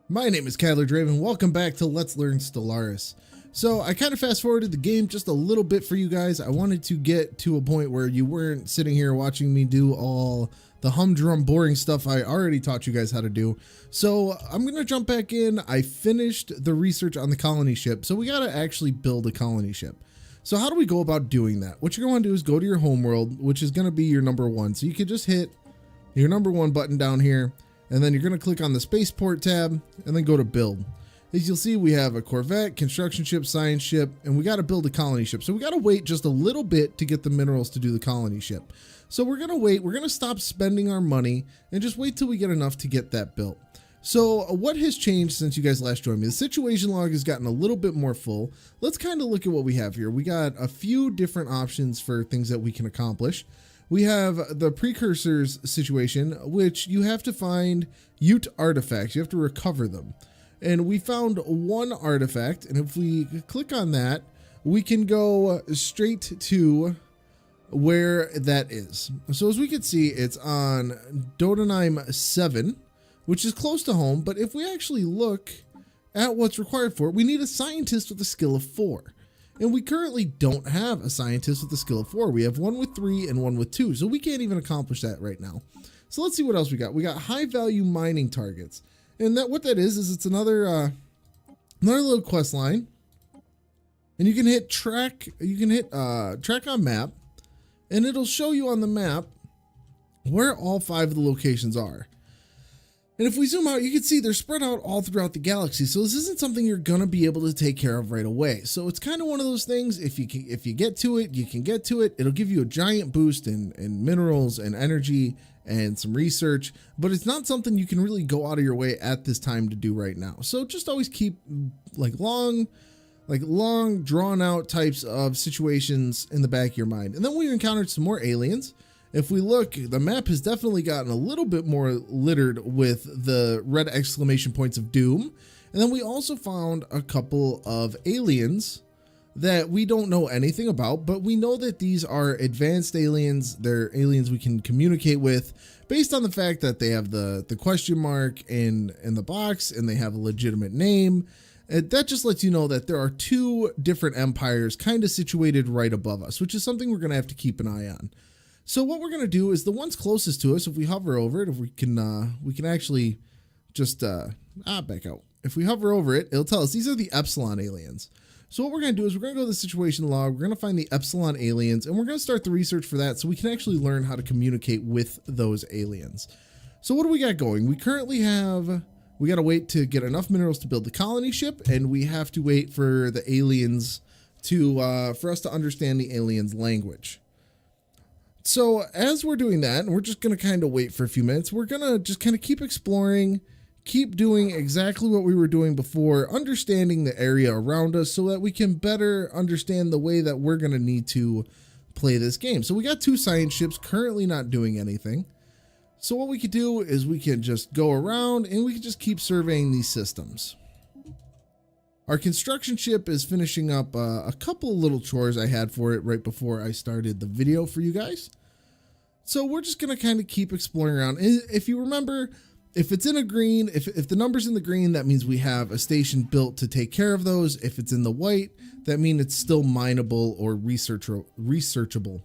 My name is Kyler Draven. Welcome back to Let's Learn Stellaris. So I kind of fast forwarded the game just a little bit for you guys. I wanted to get to a point where you weren't sitting here watching me do all the humdrum boring stuff I already taught you guys how to do. So I'm going to jump back in. I finished the research on the colony ship. So we got to actually build a colony ship. So how do we go about doing that? What you're going to do is go to your homeworld, which is going to be your number one. So you can just hit your number one button down here. And then you're going to click on the spaceport tab and then go to build. As you'll see, we have a Corvette, construction ship, science ship, and we got to build a colony ship. So we got to wait just a little bit to get the minerals to do the colony ship. So we're going to wait. We're going to stop spending our money and just wait till we get enough to get that built. So what has changed since you guys last joined me? The situation log has gotten a little bit more full. Let's kind of look at what we have here. We got a few different options for things that we can accomplish. We have the precursors situation, which you have to find Ute artifacts. You have to recover them. And we found one artifact, and if we click on that, we can go straight to where that is. So as we can see, it's on Dodenheim 7, which is close to home. But if we actually look at what's required for it, we need a scientist with a skill of 4. And we currently don't have a scientist with a skill of 4. We have one with 3 and one with 2. So we can't even accomplish that right now. So let's see what else we got. We got high value mining targets. And what that is it's another little quest line. And you can hit track on map. And it'll show you on the map where all 5 of the locations are. And if we zoom out, you can see they're spread out all throughout the galaxy. So this isn't something you're going to be able to take care of right away. So it's kind of one of those things. If you get to it, you can get to it. It'll give you a giant boost in minerals and energy and some research, but it's not something you can really go out of your way at this time to do right now. So just always keep long drawn out types of situations in the back of your mind. And then we encountered some more aliens. If we look, the map has definitely gotten a little bit more littered with the red exclamation points of doom. And then we also found a couple of aliens that we don't know anything about, but we know that these are advanced aliens. They're aliens we can communicate with based on the fact that they have the question mark in the box and they have a legitimate name. That just lets you know that there are 2 different empires kind of situated right above us, which is something we're going to have to keep an eye on. So what we're going to do is the ones closest to us, if we hover over it, if we can actually just, back out. If we hover over it, it'll tell us these are the Epsilon aliens. So what we're going to do is we're going to go to the situation log. We're going to find the Epsilon aliens and we're going to start the research for that so we can actually learn how to communicate with those aliens. So what do we got going? We currently we got to wait to get enough minerals to build the colony ship, and we have to wait for the aliens for us to understand the aliens' language. So as we're doing that, and we're just going to kind of wait for a few minutes, we're going to just kind of keep exploring, keep doing exactly what we were doing before, understanding the area around us so that we can better understand the way that we're going to need to play this game. So we got 2 science ships currently not doing anything. So what we could do is we can just go around and we can just keep surveying these systems. Our construction ship is finishing up a couple of little chores I had for it right before I started the video for you guys. So we're just going to kind of keep exploring around. If you remember, if it's in a green, if the number's in the green, that means we have a station built to take care of those. If it's in the white, that means it's still mineable or researchable.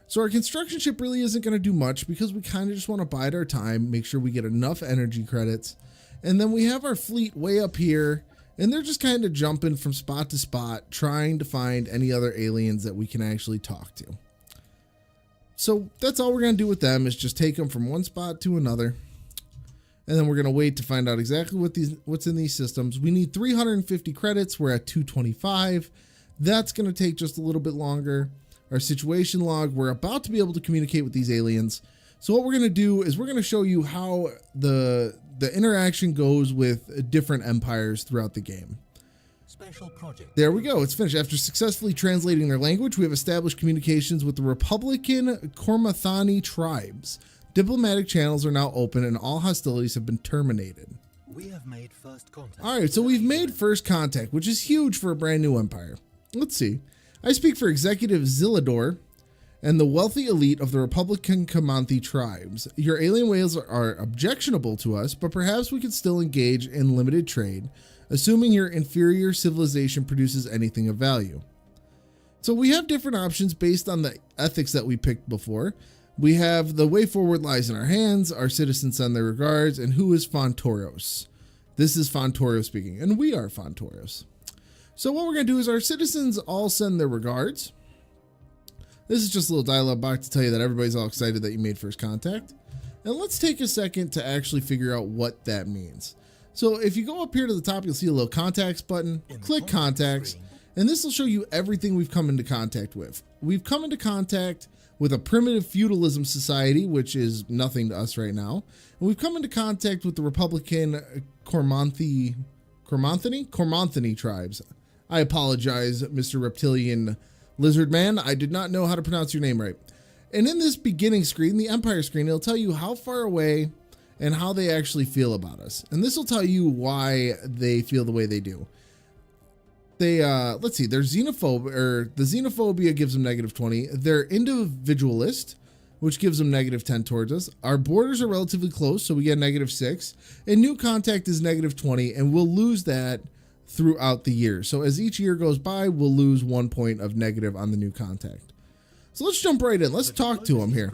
So our construction ship really isn't going to do much because we kind of just want to bide our time, make sure we get enough energy credits. And then we have our fleet way up here. And they're just kind of jumping from spot to spot, trying to find any other aliens that we can actually talk to. So that's all we're going to do with them, is just take them from one spot to another. And then we're going to wait to find out exactly what's in these systems. We need 350 credits. We're at 225. That's going to take just a little bit longer. Our situation log, we're about to be able to communicate with these aliens. So what we're going to do is we're going to show you how the interaction goes with different empires throughout the game. Special project. There we go. It's finished. After successfully translating their language, we have established communications with the Republican Kormathani tribes. Diplomatic channels are now open and all hostilities have been terminated. We have made first contact. All right, so we've made first contact, which is huge for a brand new empire. Let's see. I speak for Executive Zillador, and the wealthy elite of the Republican Comanche tribes. Your alien whales are objectionable to us, but perhaps we could still engage in limited trade, assuming your inferior civilization produces anything of value. So we have different options based on the ethics that we picked before. We have the way forward lies in our hands, our citizens send their regards, and who is Fontoros? This is Fontoros speaking, and we are Fontoros. So what we're going to do is our citizens all send their regards. This is just a little dialogue box to tell you that everybody's all excited that you made first contact. And let's take a second to actually figure out what that means. So if you go up here to the top, you'll see a little contacts button. Click contacts, and this will show you everything we've come into contact with. We've come into contact with a primitive feudalism society, which is nothing to us right now. And we've come into contact with the Republican Cormonthany tribes. I apologize, Mr. Reptilian Lizard Man, I did not know how to pronounce your name right. And in this beginning screen, the Empire screen, it'll tell you how far away and how they actually feel about us. And this will tell you why they feel the way they do. They, let's see, they're xenophobic, or the xenophobia gives them -20. They're individualist, which gives them -10 towards us. Our borders are relatively close, so we get -6. And new contact is -20, and we'll lose that throughout the year. So as each year goes by, we'll lose 1 point of negative on the new contact. So let's jump right in. Let's talk to them here.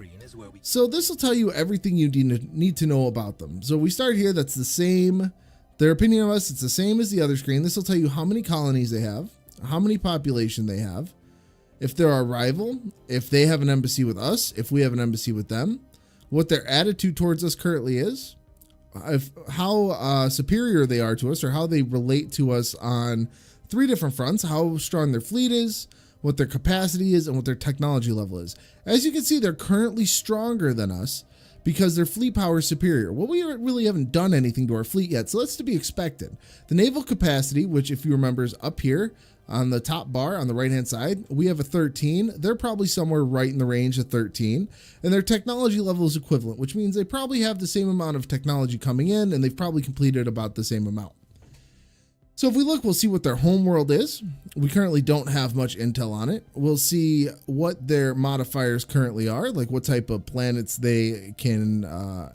So this will tell you everything you need to know about them. So we start here. That's the same. Their opinion of us, it's the same as the other screen. This will tell you how many colonies they have, how many population they have, if they're our rival, if they have an embassy with us, if we have an embassy with them, what their attitude towards us currently is, how superior they are to us, or how they relate to us on 3 different fronts, how strong their fleet is, what their capacity is, and what their technology level is. As you can see, they're currently stronger than us because their fleet power is superior. Well, we really haven't done anything to our fleet yet, so that's to be expected. The naval capacity, which if you remember is up here on the top bar on the right hand side, we have a 13. They're probably somewhere right in the range of 13, and their technology level is equivalent, which means they probably have the same amount of technology coming in, and they've probably completed about the same amount. So if we look, we'll see what their homeworld is. We currently don't have much intel on it. We'll see what their modifiers currently are, like what type of planets they can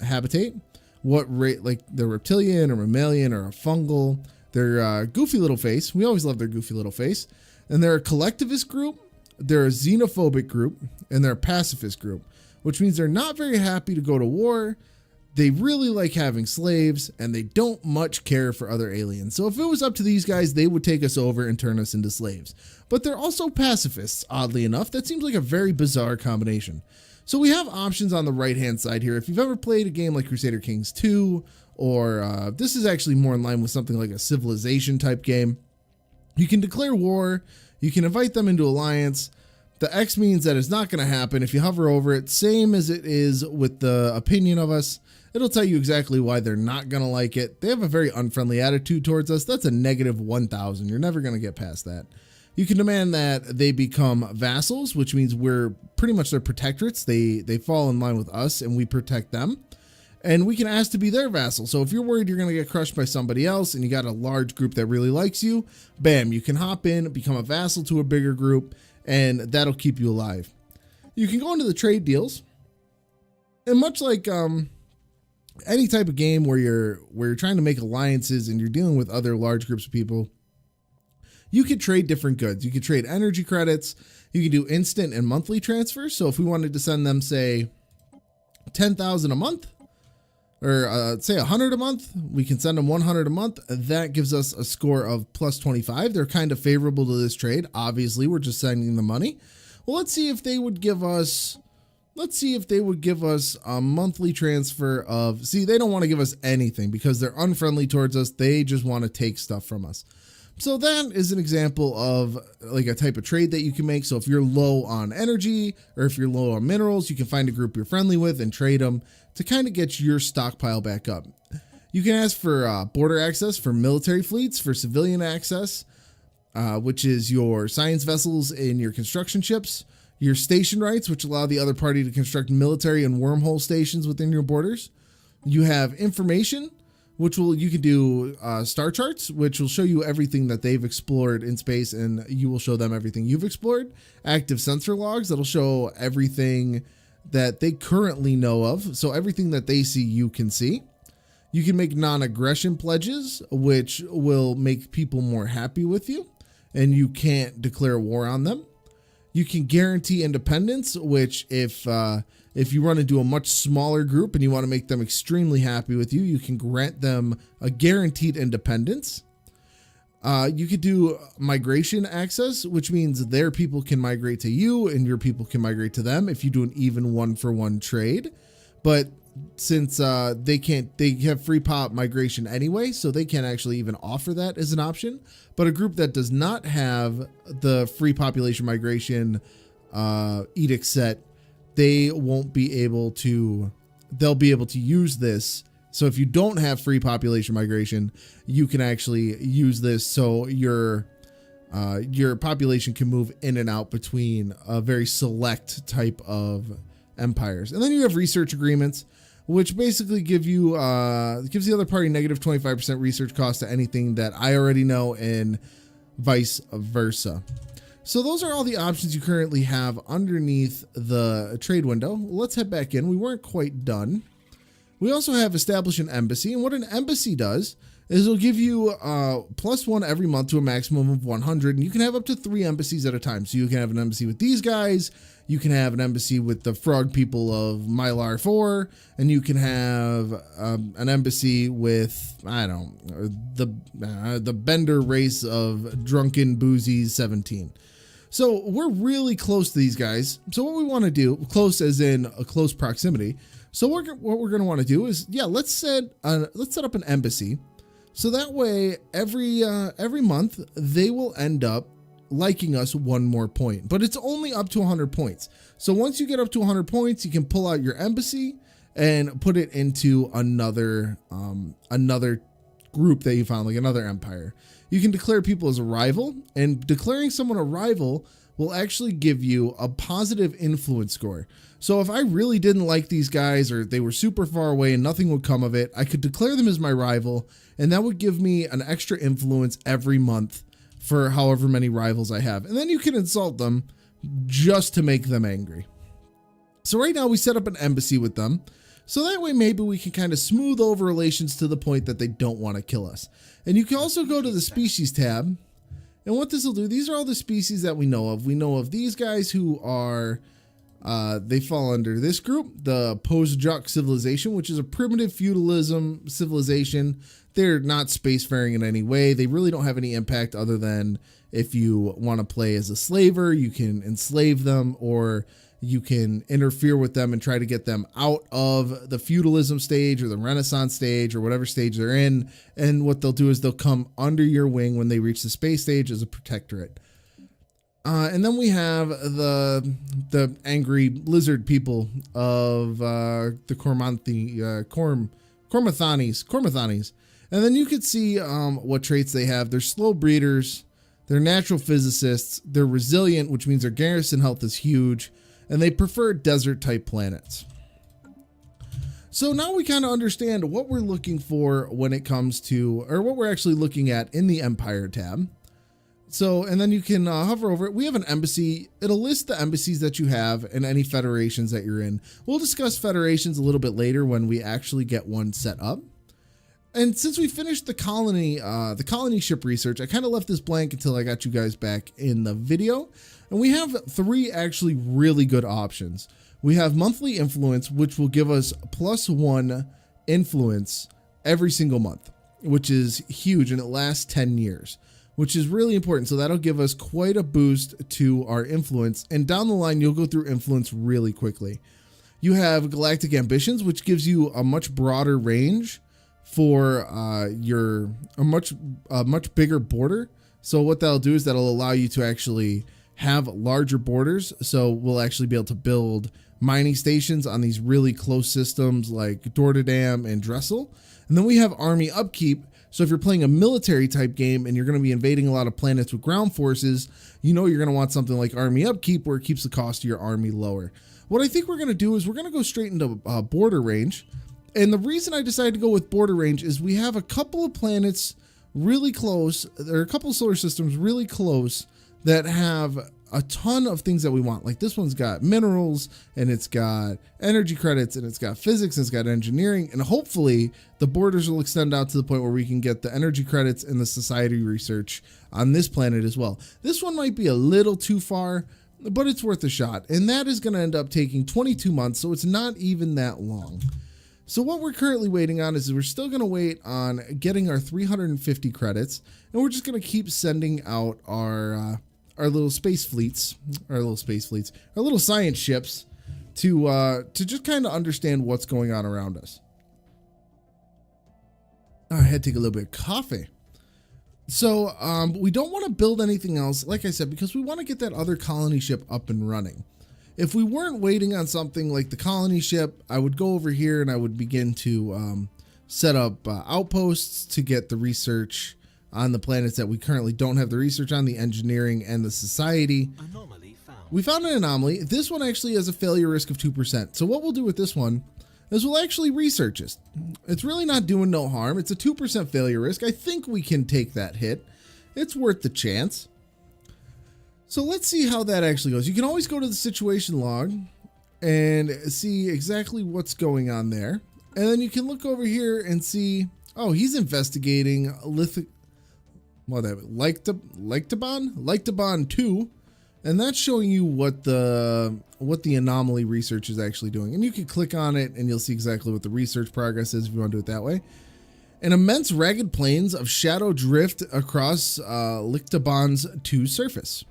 habitate, what rate, like they're reptilian or mammalian or a fungal. They're goofy little face. We always love their goofy little face. And they're a collectivist group, they're a xenophobic group, and they're a pacifist group, which means they're not very happy to go to war. They really like having slaves, and they don't much care for other aliens. So if it was up to these guys, they would take us over and turn us into slaves. But they're also pacifists, oddly enough. That seems like a very bizarre combination. So we have options on the right-hand side here. If you've ever played a game like Crusader Kings 2, or this is actually more in line with something like a civilization type game, you can declare war, you can invite them into alliance. The X means that it's not going to happen. If you hover over it, same as it is with the opinion of us, it'll tell you exactly why they're not going to like it. They have a very unfriendly attitude towards us. That's a -1000. You're never going to get past that. You can demand that they become vassals, which means we're pretty much their protectorates. They fall in line with us and we protect them. And we can ask to be their vassal. So if you're worried you're going to get crushed by somebody else and you got a large group that really likes you, bam, you can hop in, become a vassal to a bigger group, and that'll keep you alive. You can go into the trade deals. And much like any type of game where you're trying to make alliances and you're dealing with other large groups of people, you could trade different goods. You could trade energy credits. You can do instant and monthly transfers. So if we wanted to send them, say, 10,000 a month, or say 100 a month, we can send them 100 a month. That gives us a score of +25. They're kind of favorable to this trade. Obviously, we're just sending the money. Well, let's see if they would give us a monthly transfer of, see, they don't want to give us anything because they're unfriendly towards us. They just want to take stuff from us. So that is an example of like a type of trade that you can make. So if you're low on energy or if you're low on minerals, you can find a group you're friendly with and trade them to kind of get your stockpile back up. You can ask for border access for military fleets, for civilian access, which is your science vessels and your construction ships, your station rights, which allow the other party to construct military and wormhole stations within your borders. You have information, which you can do star charts, which will show you everything that they've explored in space, and you will show them everything you've explored. Active sensor logs, that'll show everything that they currently know of. So everything that they see, you can see. You can make non-aggression pledges, which will make people more happy with you, and you can't declare war on them. You can guarantee independence, which if you run into a much smaller group and you want to make them extremely happy with you, you can grant them a guaranteed independence. You could do migration access, which means their people can migrate to you and your people can migrate to them if you do an even 1-for-1 trade. But since they have free pop migration anyway, so they can't actually even offer that as an option. But a group that does not have the free population migration edict set, they won't be able to, they'll be able to use this. So if you don't have free population migration, you can actually use this so your population can move in and out between a very select type of empires. And then you have research agreements, which basically gives the other party negative 25% research cost to anything that I already know, and vice versa. So those are all the options you currently have underneath the trade window. Let's head back in. We weren't quite done. We also have establish an embassy, and what an embassy does is it'll give you +1 every month to a maximum of 100, and you can have up to 3 embassies at a time. So you can have an embassy with these guys, you can have an embassy with the frog people of Mylar 4, and you can have an embassy with, I don't know, the Bender race of drunken boozies 17. So we're really close to these guys. So what we want to do, close as in a close proximity. So what we're going to want to do is, let's set up an embassy. So that way, every month, they will end up liking us 1 more point, but it's only up to 100 points. So once you get up to 100 points, you can pull out your embassy and put it into another group that you found, like another empire. You can declare people as a rival, and declaring someone a rival will actually give you a positive influence score. So if I really didn't like these guys, or they were super far away and nothing would come of it, I could declare them as my rival, and that would give me an extra influence every month for however many rivals I have. And then you can insult them just to make them angry. So right now we set up an embassy with them. So that way maybe we can kind of smooth over relations to the point that they don't want to kill us. And you can also go to the species tab. And what this will do, these are all the species that we know of. We know of these guys who are, they fall under this group, the Post-Juk civilization, which is a primitive feudalism civilization. They're not spacefaring in any way. They really don't have any impact other than if you want to play as a slaver, you can enslave them, or you can interfere with them and try to get them out of the feudalism stage or the Renaissance stage or whatever stage they're in. And what they'll do is they'll come under your wing when they reach the space stage as a protectorate. And then we have the angry lizard people of the Cormathanes. And then you could see what traits they have. They're slow breeders, they're natural physicists, they're resilient, which means their garrison health is huge, and they prefer desert type planets. So now we kind of understand what we're looking for when it comes to, or what we're actually looking at in the Empire tab. So, and then you can hover over it. We have an embassy. It'll list the embassies that you have and any federations that you're in. We'll discuss federations a little bit later when we actually get one set up. And since we finished the colony ship research, I kind of left this blank until I got you guys back in the video. And we have 3 actually really good options. We have monthly influence, which will give us +1 influence every single month, which is huge, and it lasts 10 years, which is really important. So that'll give us quite a boost to our influence. And down the line, you'll go through influence really quickly. You have galactic ambitions, which gives you a much broader range for a much bigger border. So what that'll do is that'll allow you to actually have larger borders. So we'll actually be able to build mining stations on these really close systems like Dordadam and Dressel. And then we have army upkeep. So if you're playing a military type game and you're going to be invading a lot of planets with ground forces, you know you're going to want something like army upkeep, where it keeps the cost of your army lower. What I think we're going to do is we're going to go straight into border range. And the reason I decided to go with border range is we have a couple of planets really close. There are a couple of solar systems really close that have a ton of things that we want. Like this one's got minerals, and it's got energy credits, and it's got physics, and it's got engineering, and hopefully the borders will extend out to the point where we can get the energy credits and the society research on this planet as well. This one might be a little too far, but it's worth a shot, and that is going to end up taking 22 months, so it's not even that long. So what we're currently waiting on is we're still going to wait on getting our 350 credits, and we're just going to keep sending out our little fleets, our little science ships to just kind of understand what's going on around us. I had to take a little bit of coffee. So we don't want to build anything else, like I said, because we want to get that other colony ship up and running. If we weren't waiting on something like the colony ship, I would go over here and I would begin to set up outposts to get the research on the planets that we currently don't have the research on, the engineering and the society. Anomaly found. We found an anomaly. This one actually has a failure risk of 2%. So what we'll do with this one is we'll actually research it. It's really not doing no harm. It's a 2% failure risk. I think we can take that hit. It's worth the chance. So let's see how that actually goes. You can always go to the situation log and see exactly what's going on there. And then you can look over here and see, oh, he's investigating Lictabon 2, and that's showing you what the anomaly research is actually doing. And you can click on it and you'll see exactly what the research progress is if you want to do it that way. An immense ragged plains of shadow drift across Lictabon's 2 surface.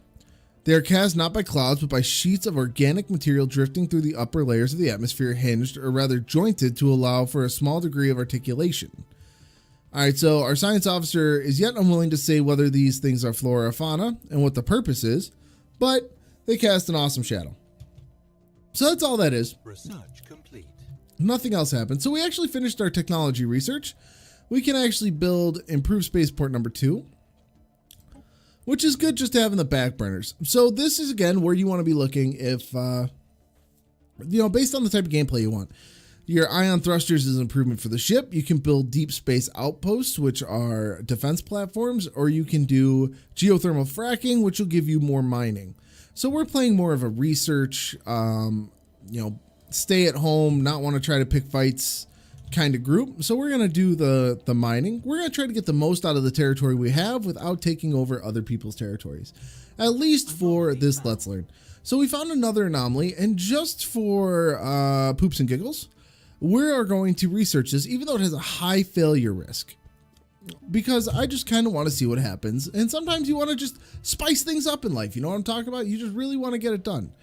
They are cast not by clouds, but by sheets of organic material drifting through the upper layers of the atmosphere, hinged, or rather jointed, to allow for a small degree of articulation. All right, so our science officer is yet unwilling to say whether these things are flora or fauna and what the purpose is, but they cast an awesome shadow. So that's all that is. Research complete. Nothing else happened. So we actually finished our technology research. We can actually build improved spaceport number 2. Which is good just to have in the back burners. So this is, again, where you want to be looking if, based on the type of gameplay you want. Your ion thrusters is an improvement for the ship. You can build deep space outposts, which are defense platforms, or you can do geothermal fracking, which will give you more mining. So we're playing more of a research, stay at home, not want to try to pick fights kind of group. So we're going to do the mining. We're going to try to get the most out of the territory we have without taking over other people's territories, at least for this Let's Learn. So we found another anomaly, and just for poops and giggles, we are going to research this, even though it has a high failure risk, because I just kind of want to see what happens. And sometimes you want to just spice things up in life. You know what I'm talking about? You just really want to get it done.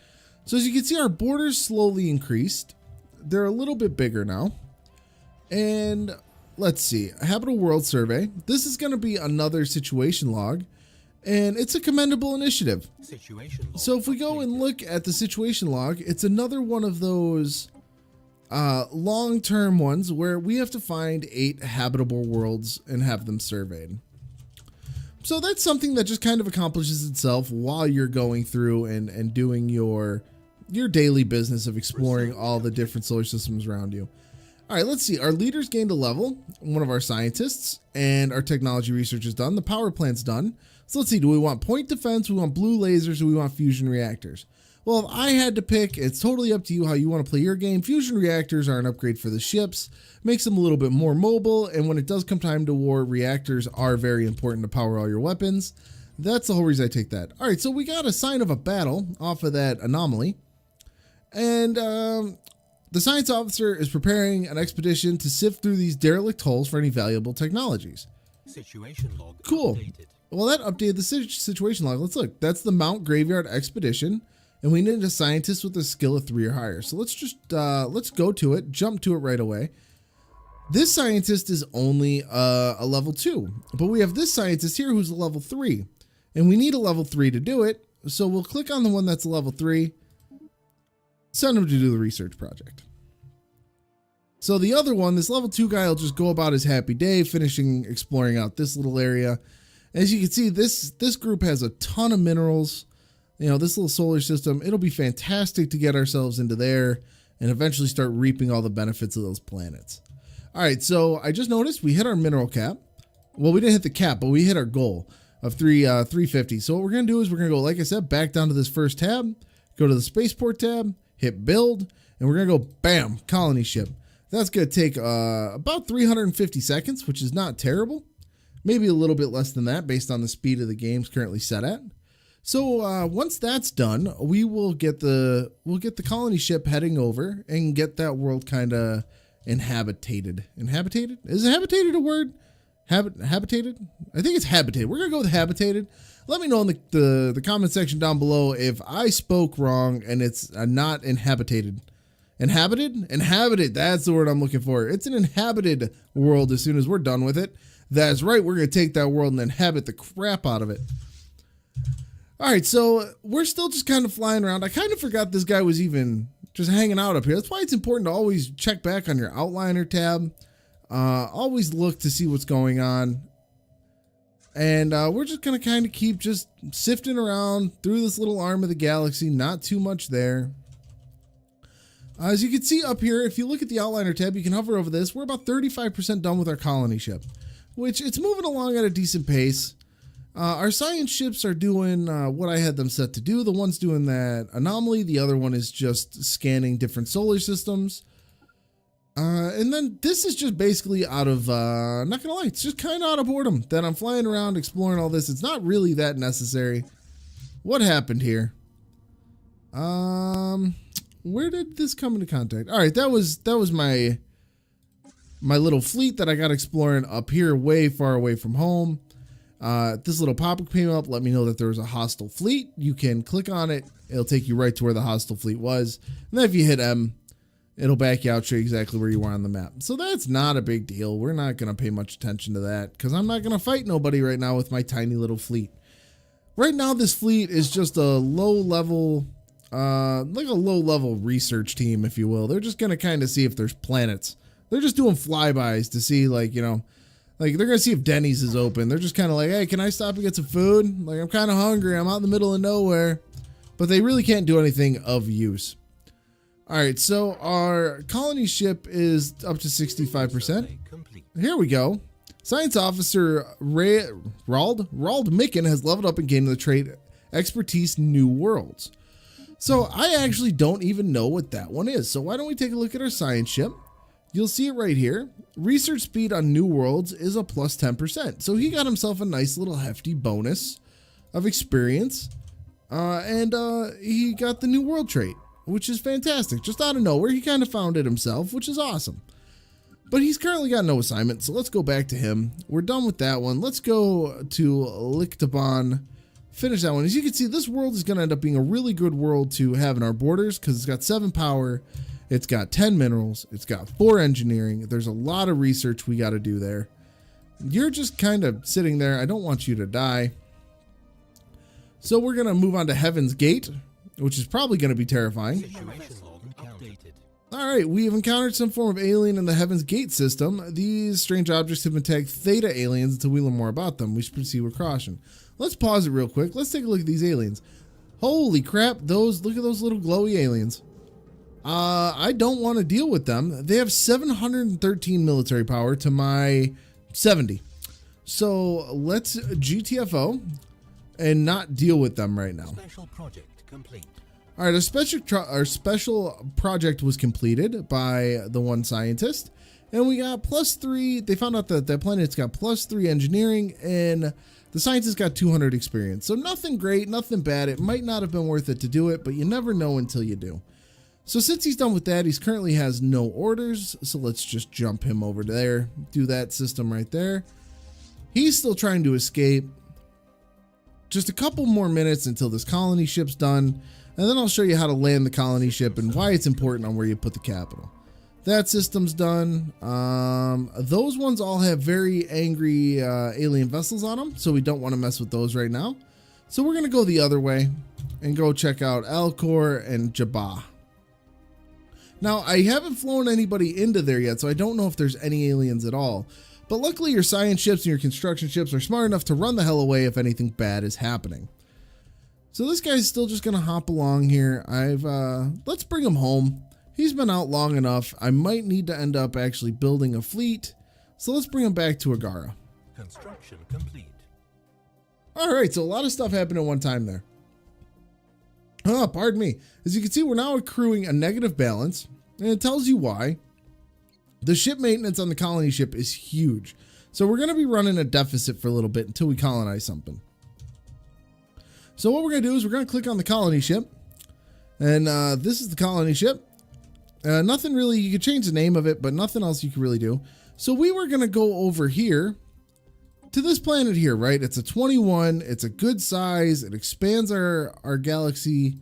So as you can see, our borders slowly increased. They're a little bit bigger now. And let's see, a habitable world survey. This is going to be another situation log, and it's a commendable initiative. Situation log. So if we go and look at the situation log, it's another one of those long-term ones where we have to find 8 habitable worlds and have them surveyed. So that's something that just kind of accomplishes itself while you're going through and doing your daily business of exploring all the different solar systems around you. All right, let's see. Our leaders gained a level, one of our scientists, and our technology research is done. The power plant's done. So let's see. Do we want point defense? We want blue lasers, or we want fusion reactors? Well, if I had to pick, it's totally up to you how you want to play your game. Fusion reactors are an upgrade for the ships, makes them a little bit more mobile, and when it does come time to war, reactors are very important to power all your weapons. That's the whole reason I take that. All right, so we got a sign of a battle off of that anomaly, and the science officer is preparing an expedition to sift through these derelict hulls for any valuable technologies. Situation log. Cool. Updated. Well, that updated the situation log. Let's look. That's the Mount Graveyard expedition, and we need a scientist with a skill of 3 or higher. So let's just let's go to it, jump to it right away. This scientist is only a level 2, but we have this scientist here who's a level 3, and we need a level 3 to do it. So we'll click on the one that's a level 3. Send him to do the research project. So the other one, this level 2 guy, will just go about his happy day, finishing exploring out this little area. As you can see, this group has a ton of minerals. You know, this little solar system, it'll be fantastic to get ourselves into there and eventually start reaping all the benefits of those planets. All right, so I just noticed we hit our mineral cap. Well, we didn't hit the cap, but we hit our goal of 350. So what we're going to do is we're going to go, like I said, back down to this first tab, go to the spaceport tab, hit build, and we're going to go, bam, colony ship. That's going to take about 350 seconds, which is not terrible. Maybe a little bit less than that based on the speed of the game's currently set at. So once that's done, we will get the colony ship heading over and get that world kind of inhabitated. Inhabitated? Is habitated a word? Habitated? I think it's habitated. We're gonna go with habitated. Let me know in the comment section down below if I spoke wrong and it's not inhabited. Inhabited? Inhabited. That's the word I'm looking for. It's an inhabited world as soon as we're done with it. That's right. We're gonna take that world and inhabit the crap out of it. All right, so we're still just kind of flying around. I kind of forgot this guy was even just hanging out up here. That's why it's important to always check back on your outliner tab. Always look to see what's going on. And we're just going to kind of keep just sifting around through this little arm of the galaxy. Not too much there. As you can see up here, if you look at the outliner tab, you can hover over this. We're about 35% done with our colony ship, which it's moving along at a decent pace. Our science ships are doing what I had them set to do. The one's doing that anomaly. The other one is just scanning different solar systems. And then this is just basically out of, not gonna lie, it's just kind of out of boredom that I'm flying around exploring all this. It's not really that necessary. What happened here? Where did this come into contact? All right, that was my little fleet that I got exploring up here, way far away from home. This little pop-up came up, let me know that there was a hostile fleet. You can click on it. It'll take you right to where the hostile fleet was. And then if you hit M, it'll back you out, show you exactly where you are on the map. So that's not a big deal. We're not going to pay much attention to that because I'm not going to fight nobody right now with my tiny little fleet. Right now, this fleet is just a low-level, like a low-level research team, if you will. They're just going to kind of see if there's planets. They're just doing flybys to see, like, you know, like, they're going to see if Denny's is open. They're just kind of like, hey, can I stop and get some food? Like, I'm kind of hungry. I'm out in the middle of nowhere. But they really can't do anything of use. All right, so our colony ship is up to 65%. Here we go. Science officer Rald Micken has leveled up and gained the trait Expertise New Worlds. So I actually don't even know what that one is. So why don't we take a look at our science ship? You'll see it right here. Research speed on New Worlds is a plus 10%. So he got himself a nice little hefty bonus of experience. And he got the New World trait, which is fantastic. Just out of nowhere, he kind of found it himself, which is awesome. But he's currently got no assignment, so let's go back to him. We're done with that one. Let's go to Lictabon, finish that one. As you can see, this world is going to end up being a really good world to have in our borders because it's got 7 power. It's got 10 minerals. It's got 4 engineering. There's a lot of research we got to do there. You're just kind of sitting there. I don't want you to die. So we're going to move on to Heaven's Gate, which is probably going to be terrifying. All right, we have encountered some form of alien in the Heaven's Gate system. These strange objects have been tagged Theta aliens until we learn more about them. We should proceed with caution. Let's pause it real quick. Let's take a look at these aliens. Holy crap, look at those little glowy aliens. I don't want to deal with them. They have 713 military power to my 70. So let's GTFO and not deal with them right now. Special project complete. All right, our special project was completed by the one scientist, and we got +3. They found out that that planet's got +3 engineering, and the scientist got 200 experience. So nothing great, nothing bad. It might not have been worth it to do it, but you never know until you do. So since he's done with that, he currently has no orders. So let's just jump him over there, do that system right there. He's still trying to escape. Just a couple more minutes until this colony ship's done. And then I'll show you how to land the colony ship and why it's important on where you put the capital. That system's done. Those ones all have very angry alien vessels on them. So we don't want to mess with those right now. So we're going to go the other way and go check out Alcor and Jabba. Now, I haven't flown anybody into there yet, so I don't know if there's any aliens at all. But luckily, your science ships and your construction ships are smart enough to run the hell away if anything bad is happening. So this guy's still just going to hop along here. Let's bring him home. He's been out long enough. I might need to end up actually building a fleet. So let's bring him back to Agara. Construction complete. All right, so a lot of stuff happened at one time there. Oh, pardon me. As you can see, we're now accruing a negative balance, and it tells you why. The ship maintenance on the colony ship is huge. So we're going to be running a deficit for a little bit until we colonize something. So what we're going to do is we're going to click on the colony ship. And this is the colony ship. Nothing really, you could change the name of it, but nothing else you can really do. So we were going to go over here to this planet here, right? It's a 21. It's a good size. It expands our galaxy,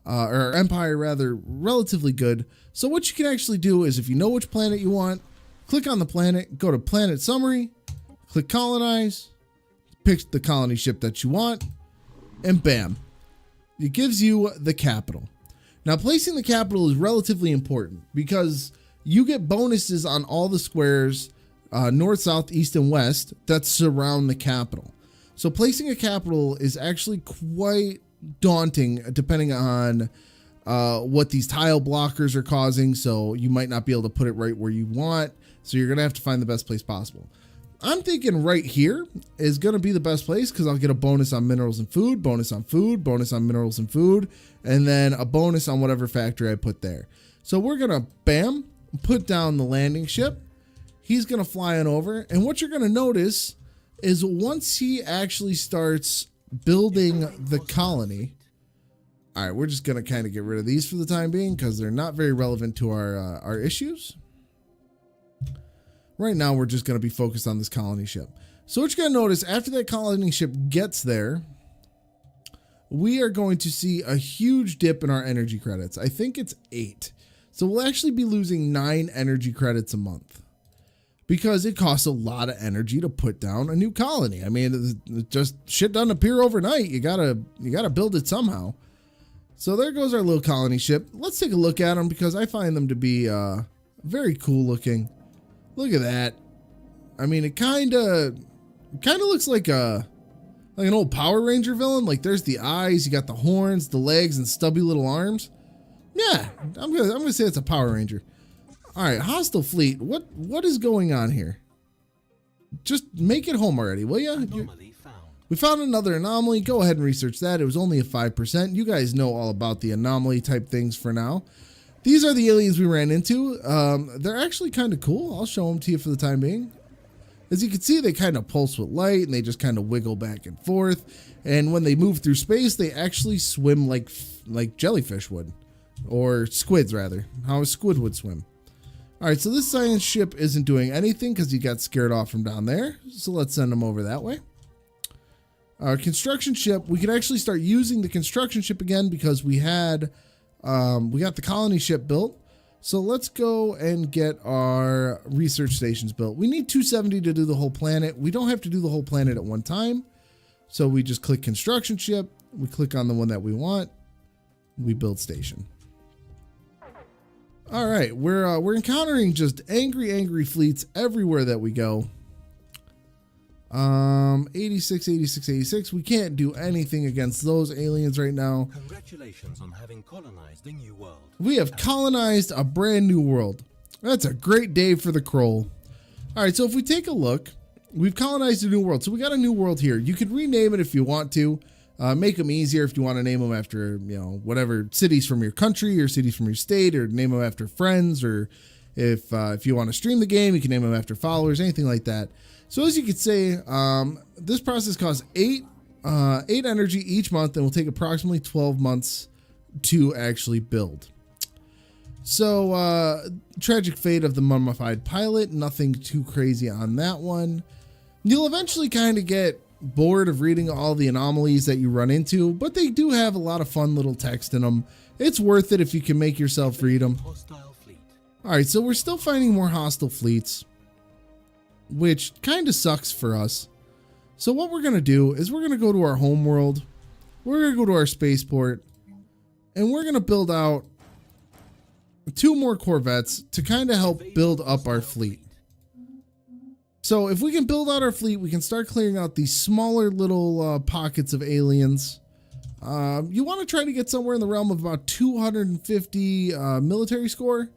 or our empire rather, relatively good. So what you can actually do is if you know which planet you want, click on the planet, go to planet summary, click colonize, pick the colony ship that you want, and bam, it gives you the capital. Now placing the capital is relatively important because you get bonuses on all the squares north, south, east, and west that surround the capital. So placing a capital is actually quite daunting depending on what these tile blockers are causing. So you might not be able to put it right where you want. So you're going to have to find the best place possible. I'm thinking right here is going to be the best place because I'll get a bonus on minerals and food, bonus on food, bonus on minerals and food, and then a bonus on whatever factory I put there. So we're going to, bam, put down the landing ship. He's going to fly on over. And what you're going to notice is once he actually starts building the colony. All right, we're just going to kind of get rid of these for the time being because they're not very relevant to our issues. Right now, we're just going to be focused on this colony ship. So what you're going to notice after that colony ship gets there, we are going to see a huge dip in our energy credits. I think it's 8. So we'll actually be losing 9 energy credits a month because it costs a lot of energy to put down a new colony. I mean, it just shit doesn't appear overnight. You gotta build it somehow. So there goes our little colony ship. Let's take a look at them because I find them to be very cool looking. Look at that. I mean, it kind of looks like an old Power Ranger villain. Like there's the eyes, you got the horns, the legs, and stubby little arms. Yeah, I'm gonna say it's a Power Ranger. All right, hostile fleet. What is going on here? Just make it home already, will you? Anomaly found. We found another anomaly. Go ahead and research that. It was only a 5%. You guys know all about the anomaly type things for now. These are the aliens we ran into. They're actually kind of cool. I'll show them to you for the time being. As you can see, they kind of pulse with light and they just kind of wiggle back and forth. And when they move through space, they actually swim like jellyfish would, or squids rather, how a squid would swim. All right, so this science ship isn't doing anything because he got scared off from down there. So let's send him over that way. Our construction ship, we can actually start using the construction ship again because we got the colony ship built. So let's go and get our research stations built. We need 270 to do the whole planet. We don't have to do the whole planet at one time. So we just click construction ship. We click on the one that we want. We build station. All right, we're encountering just angry fleets everywhere that we go. 86, 86, 86. We can't do anything against those aliens right now. Congratulations on having colonized a new world. We have colonized a brand new world. That's a great day for the Kroll. All right, so if we take a look, we've colonized a new world. So we got a new world here. You could rename it if you want to. Make them easier if you want to name them after, whatever cities from your country or cities from your state, or name them after friends, or if you want to stream the game, you can name them after followers, anything like that. So as you could say, this process costs 8 energy each month and will take approximately 12 months to actually build. So tragic fate of the mummified pilot, nothing too crazy on that one. You'll eventually kind of get bored of reading all the anomalies that you run into, but they do have a lot of fun little text in them. It's worth it if you can make yourself read them. Hostile fleet. All right, so we're still finding more hostile fleets, which kind of sucks for us. So what we're going to do is we're going to go to our home world. We're going to go to our spaceport, and we're going to build out 2 more corvettes to kind of help build up our fleet. So if we can build out our fleet, we can start clearing out these smaller little pockets of aliens. You want to try to get somewhere in the realm of about 250 military score,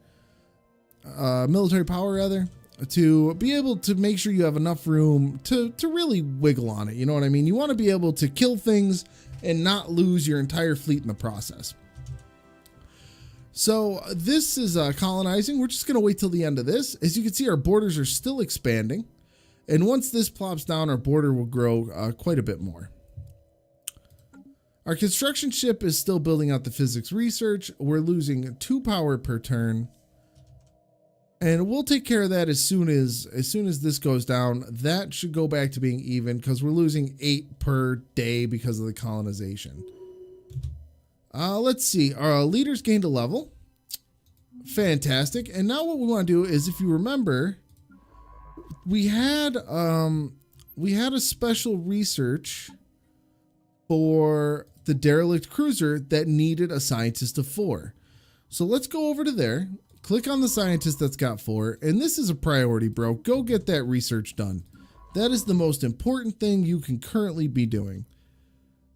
military power rather, to be able to make sure you have enough room to really wiggle on it. You know what I mean? You want to be able to kill things and not lose your entire fleet in the process. So this is colonizing. We're just going to wait till the end of this. As you can see, our borders are still expanding. And once this plops down, our border will grow quite a bit more. Our construction ship is still building out the physics research. We're losing 2 power per turn. And we'll take care of that as soon as this goes down. That should go back to being even because we're losing 8 per day because of the colonization. Let's see. Our leaders gained a level. Fantastic. And now what we want to do is, if you remember, we had a special research for the derelict cruiser that needed a scientist of 4. So let's go over to there. Click on the scientist that's got 4, and this is a priority, bro. Go get that research done. That is the most important thing you can currently be doing.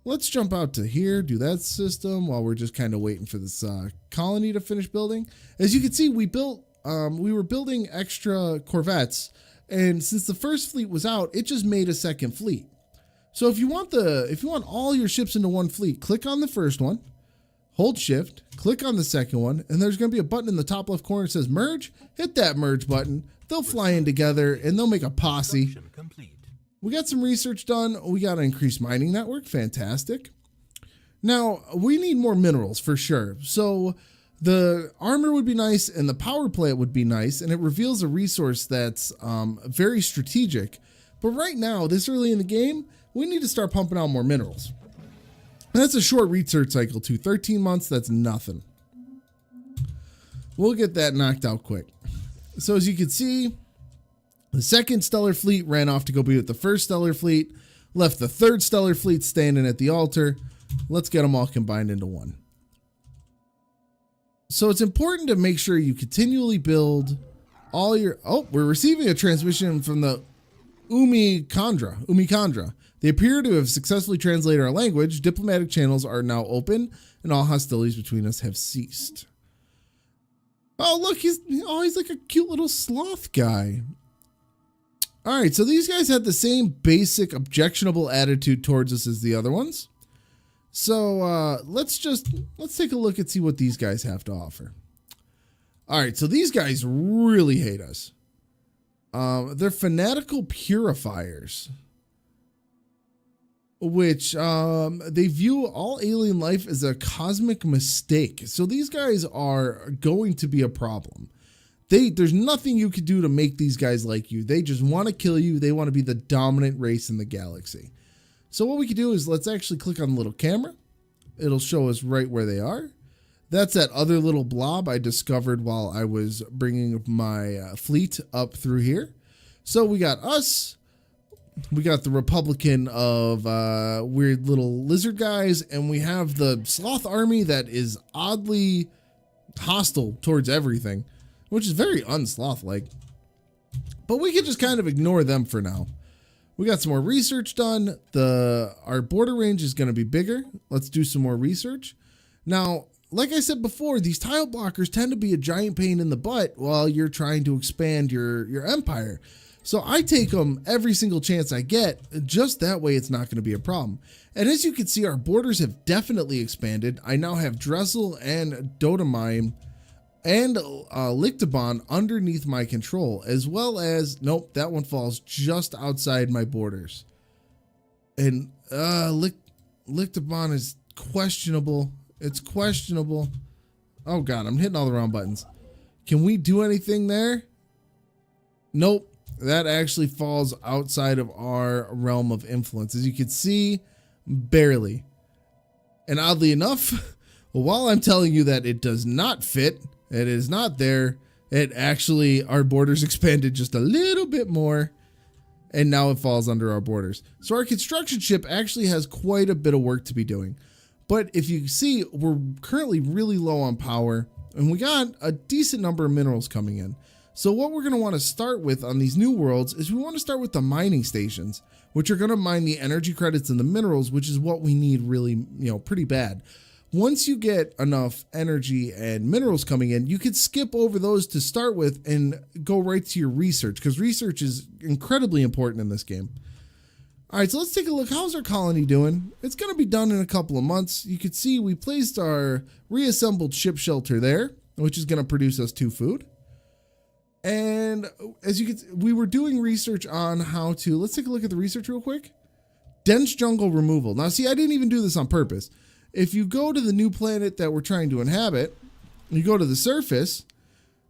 Let's jump out to here, do that system while we're just kind of waiting for this colony to finish building. As you can see, we were building extra corvettes, and since the first fleet was out, it just made a second fleet. So if you want all your ships into one fleet, click on the first one. Hold shift, click on the second one, and there's going to be a button in the top left corner that says merge. Hit that merge button. They'll fly in together and they'll make a posse. We got some research done. We got an increased mining network. Fantastic. Now, we need more minerals for sure. So the armor would be nice and the power plant would be nice, and it reveals a resource that's very strategic. But right now, this early in the game, we need to start pumping out more minerals. And that's a short research cycle too. 13 months, that's nothing. We'll get that knocked out quick. So as you can see, the second stellar fleet ran off to go be with the first stellar fleet, left the third stellar fleet standing at the altar. Let's get them all combined into one. So it's important to make sure you continually build all your... Oh, we're receiving a transmission from the Umikandra. They appear to have successfully translated our language. Diplomatic channels are now open, and all hostilities between us have ceased. Oh, look, he's like a cute little sloth guy. All right, so these guys had the same basic objectionable attitude towards us as the other ones. So let's take a look and see what these guys have to offer. All right, so these guys really hate us. They're fanatical purifiers, which they view all alien life as a cosmic mistake. So these guys are going to be a problem. There's nothing you could do to make these guys like you. They just want to kill you. They want to be the dominant race in the galaxy. So what we could do is let's actually click on the little camera. It'll show us right where they are. That's that other little blob I discovered while I was bringing my fleet up through here. So we got us. We got the Republican of weird little lizard guys, and we have the sloth army that is oddly hostile towards everything, which is very unsloth-like. But we can just kind of ignore them for now. We got some more research done. Our border range is going to be bigger. Let's do some more research. Now, like I said before, these tile blockers tend to be a giant pain in the butt while you're trying to expand your empire. So I take them every single chance I get, just that way it's not going to be a problem. And as you can see, our borders have definitely expanded. I now have Dressel and Dodamine and Lictabon underneath my control, as well as, nope, that one falls just outside my borders. And Lictabon is questionable. It's questionable. Oh God, I'm hitting all the wrong buttons. Can we do anything there? Nope. That actually falls outside of our realm of influence. As you can see, barely. And oddly enough, while I'm telling you that it does not fit, it is not there, it actually, our borders expanded just a little bit more, and now it falls under our borders. So our construction ship actually has quite a bit of work to be doing. But if you see, we're currently really low on power, and we got a decent number of minerals coming in. So what we're going to want to start with on these new worlds is we want to start with the mining stations, which are going to mine the energy credits and the minerals, which is what we need really, pretty bad. Once you get enough energy and minerals coming in, you could skip over those to start with and go right to your research, because research is incredibly important in this game. All right, so let's take a look. How's our colony doing? It's going to be done in a couple of months. You can see we placed our reassembled ship shelter there, which is going to produce us 2 food. And as you can see, we were doing research on how to, let's take a look at the research real quick. Dense jungle removal. Now, see, I didn't even do this on purpose. If you go to the new planet that we're trying to inhabit, you go to the surface,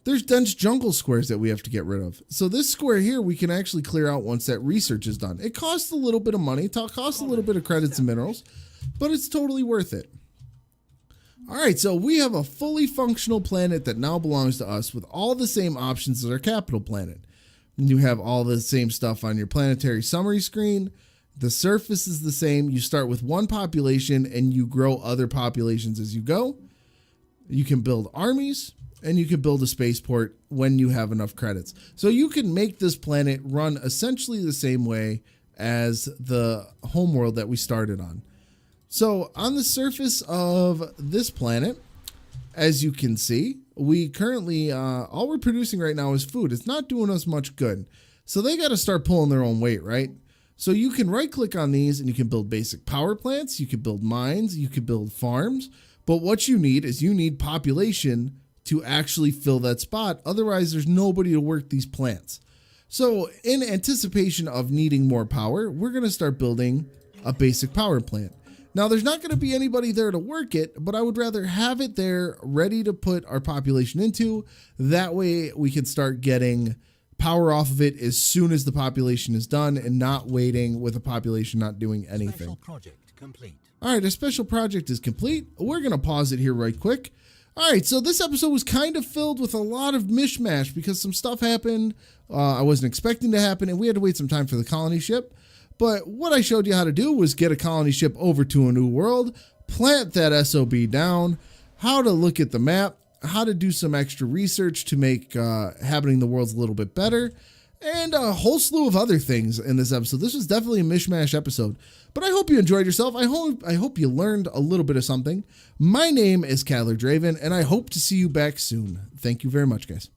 there's dense jungle squares that we have to get rid of. So this square here, we can actually clear out once that research is done. It costs a little bit of money, it costs a little bit of credits and minerals, but it's totally worth it. All right, so we have a fully functional planet that now belongs to us with all the same options as our capital planet. You have all the same stuff on your planetary summary screen. The surface is the same. You start with 1 population and you grow other populations as you go. You can build armies and you can build a spaceport when you have enough credits. So you can make this planet run essentially the same way as the homeworld that we started on. So on the surface of this planet, as you can see, we currently, all we're producing right now is food. It's not doing us much good. So they got to start pulling their own weight, right? So you can right click on these and you can build basic power plants. You can build mines. You can build farms. But what you need is you need population to actually fill that spot. Otherwise, there's nobody to work these plants. So in anticipation of needing more power, we're going to start building a basic power plant. Now, there's not going to be anybody there to work it, but I would rather have it there ready to put our population into. That way we can start getting power off of it as soon as the population is done and not waiting with a population not doing anything. Special project complete. All right, our special project is complete. We're going to pause it here right quick. All right, so this episode was kind of filled with a lot of mishmash because some stuff happened I wasn't expecting to happen, and we had to wait some time for the colony ship. But what I showed you how to do was get a colony ship over to a new world, plant that SOB down, how to look at the map, how to do some extra research to make inhabiting the worlds a little bit better, and a whole slew of other things in this episode. This was definitely a mishmash episode, but I hope you enjoyed yourself. I hope you learned a little bit of something. My name is Cadler Draven, and I hope to see you back soon. Thank you very much, guys.